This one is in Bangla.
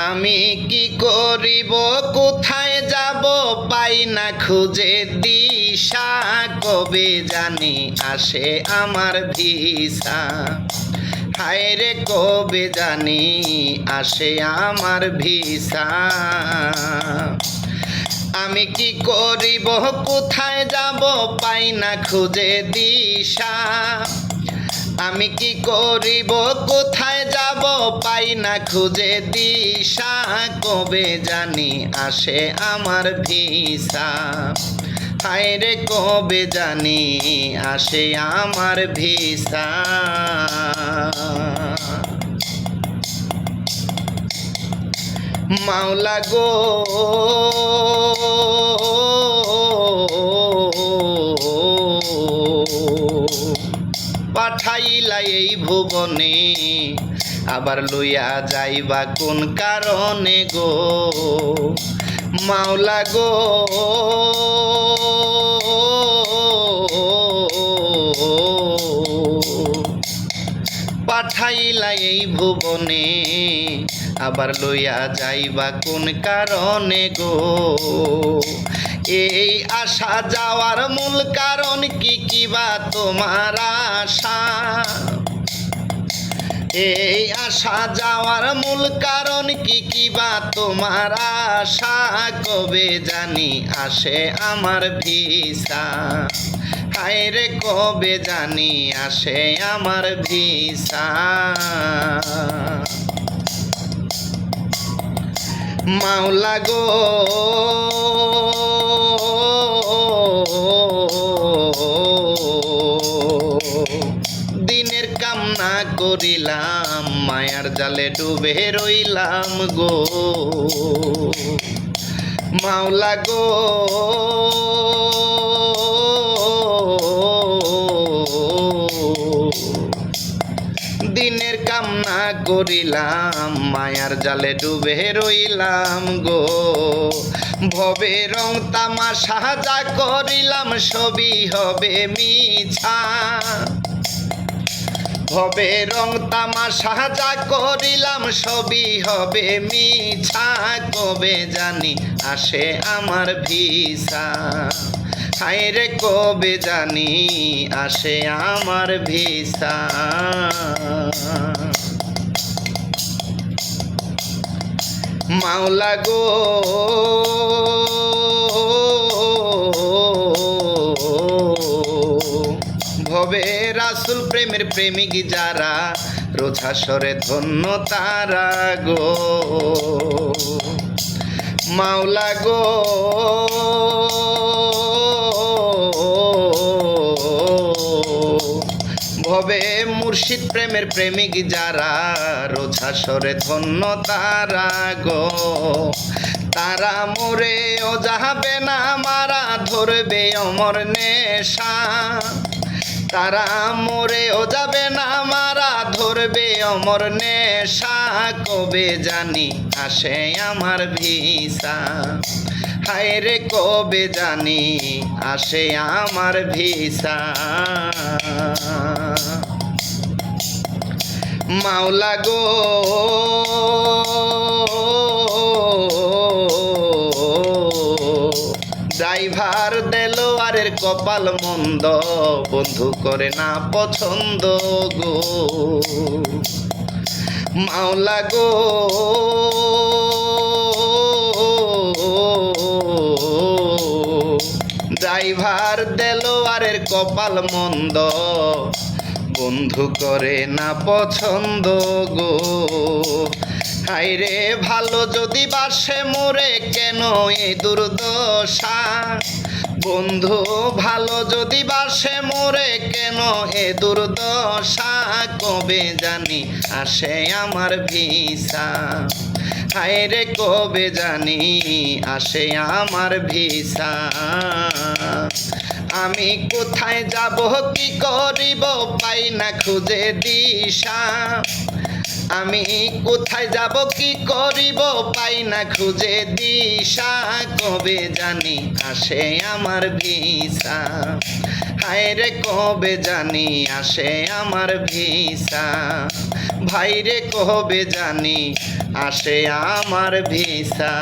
আমি কি করিব কোথায় যাব পাই না খুঁজে দিশা কবে জানি আসে আমার ভিসা হায় রে কবে জানি আসে আমার ভিসা আমি কি করিব কোথায় যাব পাই না খুঁজে দিশা আমি কি করিব কোথায় যাব পাই না খুঁজে দিশা কবে জানি আসে আমার ভিসা হায় রে কবে জানি আসে আমার ভিসা মাওলা গো পাঠাইলা এই ভুবনে আবার লইয়া যাইবা কোন কারণে গো মাওলা গো পাঠাইলা এই ভুবনে আবার লইয়া যাইবা কোন কারণে গো এই আশা যাওয়ার মূল কারণ কি কিবা তোমার আশা এই আশা যাওয়ার মূল কারণ কি কিবা তোমার আশা কবে জানি আসে আমার ভিসা হায় রে কবে জানি আসে আমার ভিসা মাওলা গো দিনের কামনা করিলাম মায়ার জালে ডুবে রইলাম গো মাওলা গো দিনের কামনা করিলাম মায়ার জালে ডুবে রইলাম গো ভবে রং তামাশা যা করিলাম সবই হবে মিছা ভবে রং তামাশা যা করিলাম সবই হবে মিছা কবে জানি আসে আমার ভিসা হায় রে কবে জানি আসে আমার ভিসা মাওলা গো ভবে রাসূল প্রেমের প্রেমিক যারা রোজ হাসরে ধন্য তারা গো মাওলা গো ভবে মুর্শিদ প্রেমের প্রেমিক যারা রোজ হাসরে ধন্য তারা গো তারা মরে ও যাবে না মারা ধরবে অমর নেশা তারা মরে ও যাবে না মারা ধরবে অমর নেশা কবে জানি আসে আমার ভিসা হায় রে কবে জানি আসে আমার ভিসা মাওলা গো ড্রাইভার দেলোয়ারের কপাল মন্দ বন্ধু করে না পছন্দ গো মাওলা গো ড্রাইভার দেলোয়ারের কপাল মন্দ বন্ধু করে না পছন্দ গো হায় রে ভালো যদি বাসে মোরে কেন এই দুর্দশা বন্ধু ভালো যদি বাসে মোরে কেন এ দুর্দশা কবে জানি আসে আমার ভিসা হায় রে কবে জানি আসে আমার ভিসা আমি কোথায় যাব কি করিব পাই না খুঁজে দিশা আমি কোথায় যাব কি করিব পাই না খুঁজে দিশা কবে জানি আসে আমার ভিসা হায় রে কবে জানি আসে আমার ভিসা ভাই রে কবে জানি আসে আমার ভিসা